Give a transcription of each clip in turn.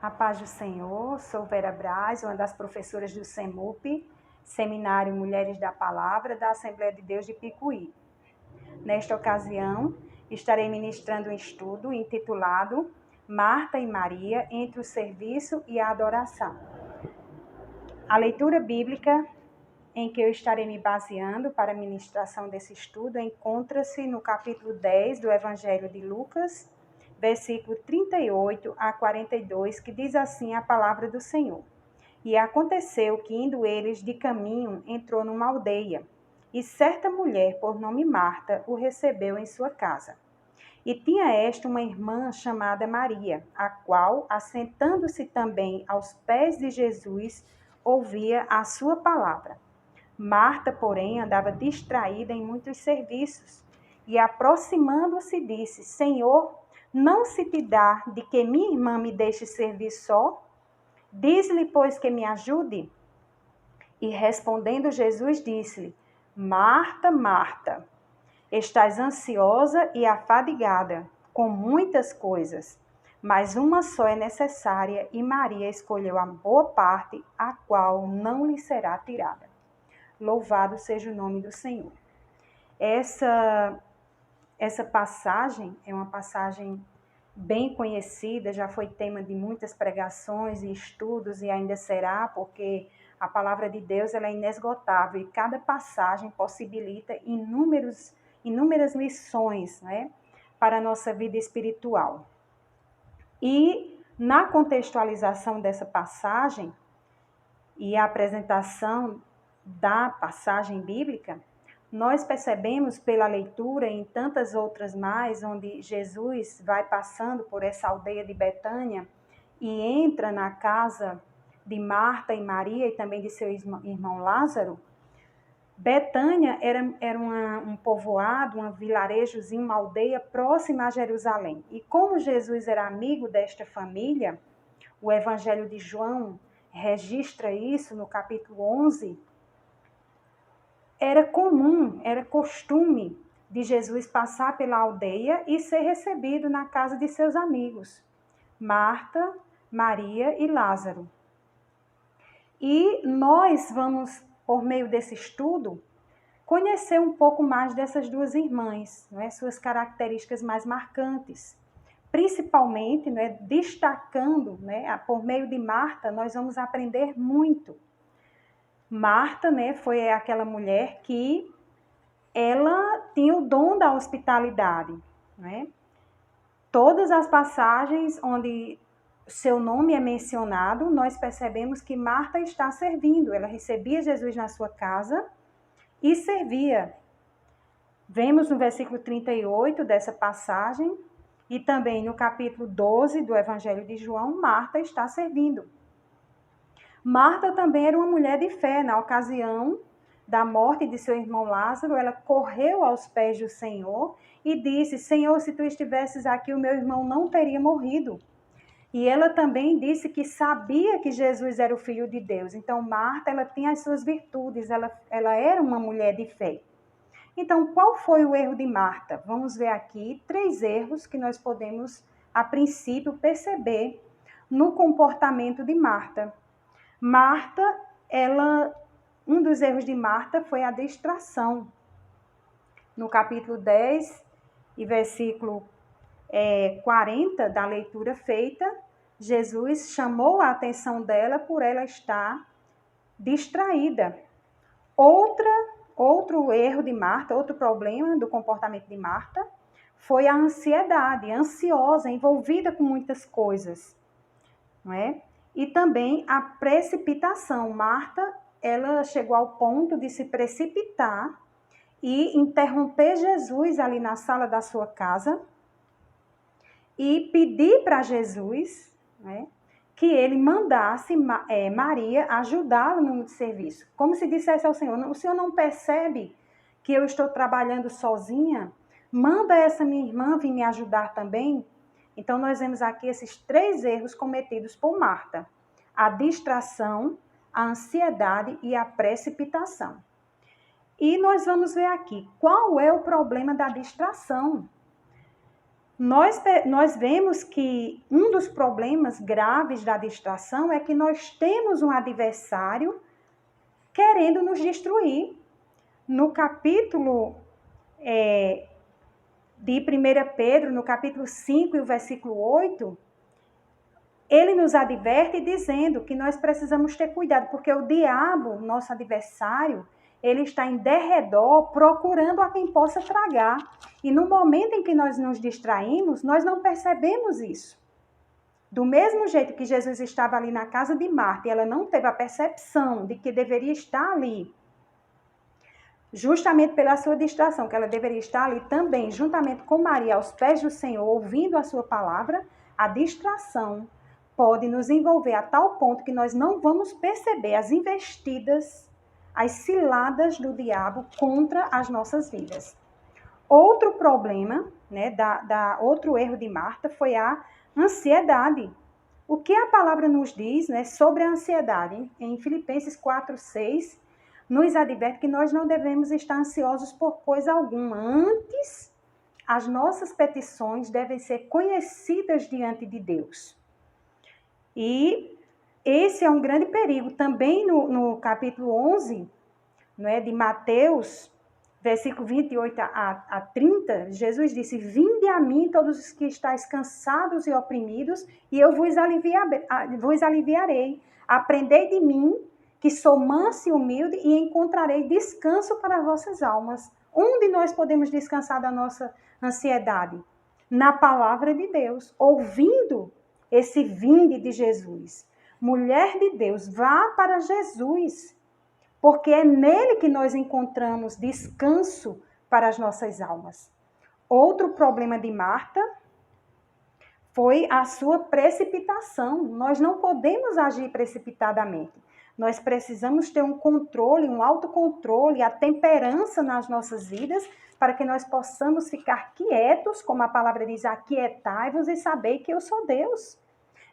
A paz do Senhor, sou Vera Braz, uma das professoras do SEMUP, Seminário Mulheres da Palavra, da Assembleia de Deus de Picuí. Nesta ocasião, estarei ministrando um estudo intitulado Marta e Maria entre o serviço e a adoração. A leitura bíblica em que eu estarei me baseando para a ministração desse estudo encontra-se no capítulo 10 do Evangelho de Lucas, versículo 38 a 42, que diz assim a palavra do Senhor. E aconteceu que, indo eles de caminho, entrou numa aldeia, e certa mulher, por nome Marta, o recebeu em sua casa. E tinha esta uma irmã chamada Maria, a qual, assentando-se também aos pés de Jesus, ouvia a sua palavra. Marta, porém, andava distraída em muitos serviços, e aproximando-se disse: Senhor, não se te dá de que minha irmã me deixe servir só? Diz-lhe, pois, que me ajude. E respondendo Jesus disse-lhe: Marta, Marta, estás ansiosa e afadigada com muitas coisas, mas uma só é necessária, e Maria escolheu a boa parte, a qual não lhe será tirada. Louvado seja o nome do Senhor. Essa passagem é uma passagem bem conhecida, já foi tema de muitas pregações e estudos e ainda será, porque a palavra de Deus ela é inesgotável e cada passagem possibilita inúmeras lições, né, para a nossa vida espiritual. E na contextualização dessa passagem e a apresentação da passagem bíblica, nós percebemos pela leitura e em tantas outras mais, onde Jesus vai passando por essa aldeia de Betânia e entra na casa de Marta e Maria e também de seu irmão Lázaro. Betânia era um povoado, um vilarejozinho, uma aldeia próxima a Jerusalém. E como Jesus era amigo desta família, o Evangelho de João registra isso no capítulo 11, era comum, era costume de Jesus passar pela aldeia e ser recebido na casa de seus amigos, Marta, Maria e Lázaro. E nós vamos, por meio desse estudo, conhecer um pouco mais dessas duas irmãs, né, suas características mais marcantes. Principalmente, né, destacando, né, por meio de Marta, nós vamos aprender muito. Marta, né, foi aquela mulher que ela tinha o dom da hospitalidade, né? Todas as passagens onde seu nome é mencionado, nós percebemos que Marta está servindo. Ela recebia Jesus na sua casa e servia. Vemos no versículo 38 dessa passagem e também no capítulo 12 do Evangelho de João, Marta está servindo. Marta também era uma mulher de fé. Na ocasião da morte de seu irmão Lázaro, ela correu aos pés do Senhor e disse: Senhor, se tu estivesses aqui, o meu irmão não teria morrido. E ela também disse que sabia que Jesus era o Filho de Deus. Então, Marta, ela tinha as suas virtudes, ela era uma mulher de fé. Então, qual foi o erro de Marta? Vamos ver aqui 3 erros que nós podemos, a princípio, perceber no comportamento de Marta. Marta, um dos erros de Marta foi a distração. No capítulo 10 e versículo 40 da leitura feita, Jesus chamou a atenção dela por ela estar distraída. Outro erro de Marta, outro problema do comportamento de Marta, foi a ansiedade, ansiosa, envolvida com muitas coisas, não é? E também a precipitação. Marta, ela chegou ao ponto de se precipitar e interromper Jesus ali na sala da sua casa e pedir para Jesus, né, que ele mandasse Maria ajudá-lo no serviço. Como se dissesse ao Senhor: o Senhor não percebe que eu estou trabalhando sozinha? Manda essa minha irmã vir me ajudar também. Então, nós vemos aqui esses 3 erros cometidos por Marta: a distração, a ansiedade e a precipitação. E nós vamos ver aqui qual é o problema da distração. nós vemos que um dos problemas graves da distração é que nós temos um adversário querendo nos destruir. No capítulo de 1 Pedro, no capítulo 5 e o versículo 8, ele nos adverte dizendo que nós precisamos ter cuidado, porque o diabo, nosso adversário, ele está em derredor procurando a quem possa tragar. E no momento em que nós nos distraímos, nós não percebemos isso. Do mesmo jeito que Jesus estava ali na casa de Marta e ela não teve a percepção de que deveria estar ali, justamente pela sua distração, que ela deveria estar ali também, juntamente com Maria, aos pés do Senhor, ouvindo a sua palavra, a distração pode nos envolver a tal ponto que nós não vamos perceber as investidas, as ciladas do diabo contra as nossas vidas. Outro problema, né, outro erro de Marta foi a ansiedade. O que a palavra nos diz, né, sobre a ansiedade? Em Filipenses 4:6, nos adverte que nós não devemos estar ansiosos por coisa alguma. Antes, as nossas petições devem ser conhecidas diante de Deus. E esse é um grande perigo. Também no capítulo 11, né, de Mateus, versículo 28 a 30, Jesus disse: vinde a mim todos os que estáis cansados e oprimidos, e eu vos aliviarei. Aprendei de mim, que sou manso e humilde, e encontrarei descanso para as vossas almas. Onde nós podemos descansar da nossa ansiedade? Na palavra de Deus, ouvindo esse vinde de Jesus. Mulher de Deus, vá para Jesus, porque é nele que nós encontramos descanso para as nossas almas. Outro problema de Marta foi a sua precipitação. Nós não podemos agir precipitadamente. Nós precisamos ter um controle, um autocontrole, a temperança nas nossas vidas, para que nós possamos ficar quietos, como a palavra diz, aquietai-vos e sabei que eu sou Deus.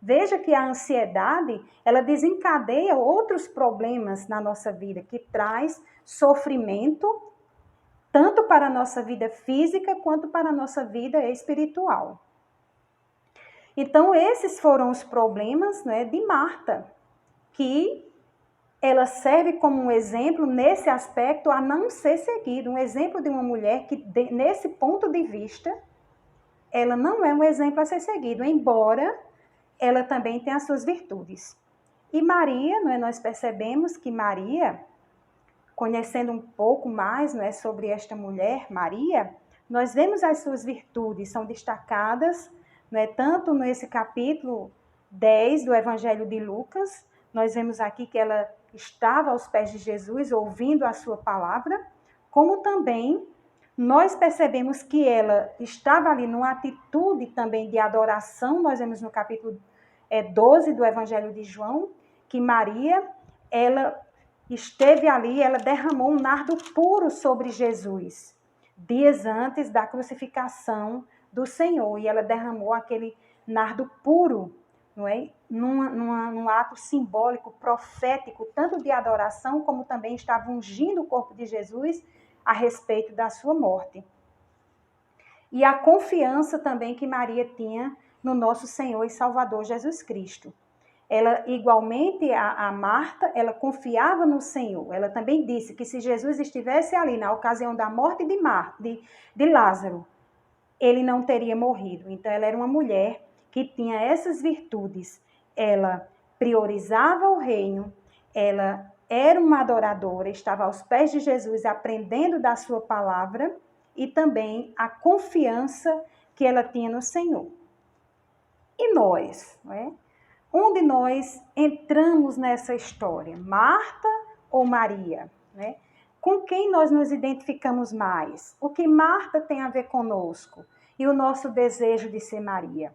Veja que a ansiedade, ela desencadeia outros problemas na nossa vida, que traz sofrimento, tanto para a nossa vida física, quanto para a nossa vida espiritual. Então, esses foram os problemas, né, de Marta, que ela serve como um exemplo nesse aspecto a não ser seguido. Um exemplo de uma mulher que, nesse ponto de vista, ela não é um exemplo a ser seguido, embora ela também tem as suas virtudes. E Maria, não é, nós percebemos que Maria, conhecendo um pouco mais, não é, sobre esta mulher, Maria, nós vemos as suas virtudes, são destacadas, não é, tanto nesse capítulo 10 do Evangelho de Lucas, nós vemos aqui que ela estava aos pés de Jesus, ouvindo a sua palavra, como também nós percebemos que ela estava ali numa atitude também de adoração. Nós vemos no capítulo 12 do Evangelho de João, que Maria, ela esteve ali, ela derramou um nardo puro sobre Jesus, dias antes da crucificação do Senhor, e ela derramou aquele nardo puro, não é? Num ato simbólico, profético, tanto de adoração, como também estava ungindo o corpo de Jesus a respeito da sua morte. E a confiança também que Maria tinha no nosso Senhor e Salvador Jesus Cristo. Ela, igualmente a Marta, ela confiava no Senhor. Ela também disse que se Jesus estivesse ali na ocasião da morte de Lázaro, ele não teria morrido. Então, ela era uma mulher que tinha essas virtudes. Ela priorizava o reino, ela era uma adoradora, estava aos pés de Jesus aprendendo da sua palavra, e também a confiança que ela tinha no Senhor. E nós, não é? Onde nós entramos nessa história? Marta ou Maria? Né? Com quem nós nos identificamos mais? O que Marta tem a ver conosco? E o nosso desejo de ser Maria?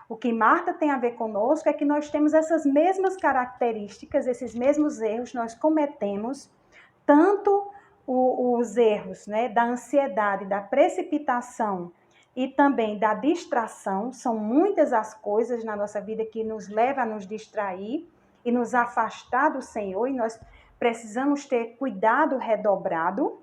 O que Marta tem a ver conosco é que nós temos essas mesmas características, esses mesmos erros nós cometemos, tanto os erros, né, da ansiedade, da precipitação e também da distração. São muitas as coisas na nossa vida que nos levam a nos distrair e nos afastar do Senhor, e nós precisamos ter cuidado redobrado.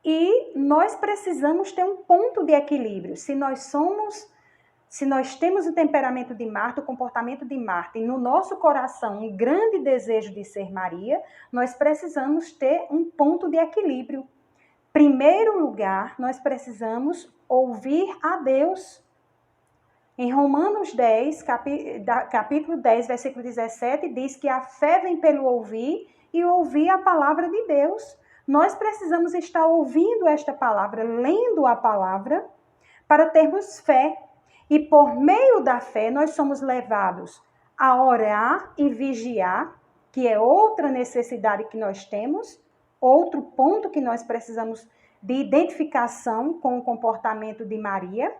E nós precisamos ter um ponto de equilíbrio. Se nós temos o temperamento de Marta, o comportamento de Marta, e no nosso coração um grande desejo de ser Maria, nós precisamos ter um ponto de equilíbrio. Primeiro lugar, nós precisamos ouvir a Deus. Em Romanos 10, capítulo 10, versículo 17, diz que a fé vem pelo ouvir e ouvir a palavra de Deus. Nós precisamos estar ouvindo esta palavra, lendo a palavra, para termos fé. E por meio da fé, nós somos levados a orar e vigiar, que é outra necessidade que nós temos, outro ponto que nós precisamos de identificação com o comportamento de Maria.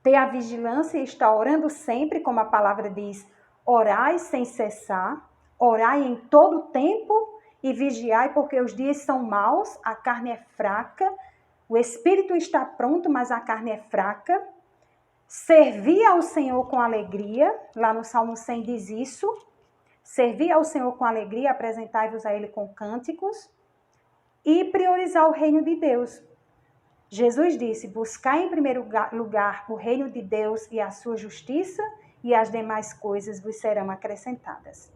Ter a vigilância e estar orando sempre, como a palavra diz, orai sem cessar, orai em todo tempo e vigiai, porque os dias são maus, a carne é fraca, o espírito está pronto, mas a carne é fraca. Servir ao Senhor com alegria, lá no Salmo 100 diz isso, servir ao Senhor com alegria, apresentai-vos a Ele com cânticos, e priorizar o reino de Deus. Jesus disse, buscai em primeiro lugar o reino de Deus e a sua justiça, e as demais coisas vos serão acrescentadas.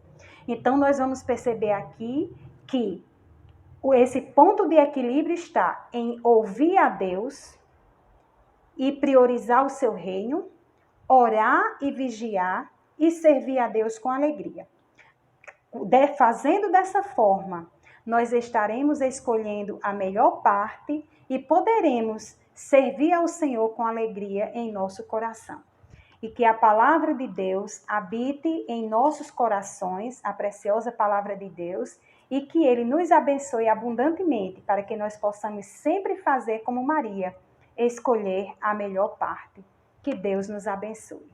Então, nós vamos perceber aqui que esse ponto de equilíbrio está em ouvir a Deus e priorizar o seu reino, orar e vigiar e servir a Deus com alegria. Fazendo dessa forma, nós estaremos escolhendo a melhor parte e poderemos servir ao Senhor com alegria em nosso coração. E que a palavra de Deus habite em nossos corações, a preciosa palavra de Deus, e que Ele nos abençoe abundantemente para que nós possamos sempre fazer como Maria, escolher a melhor parte. Que Deus nos abençoe.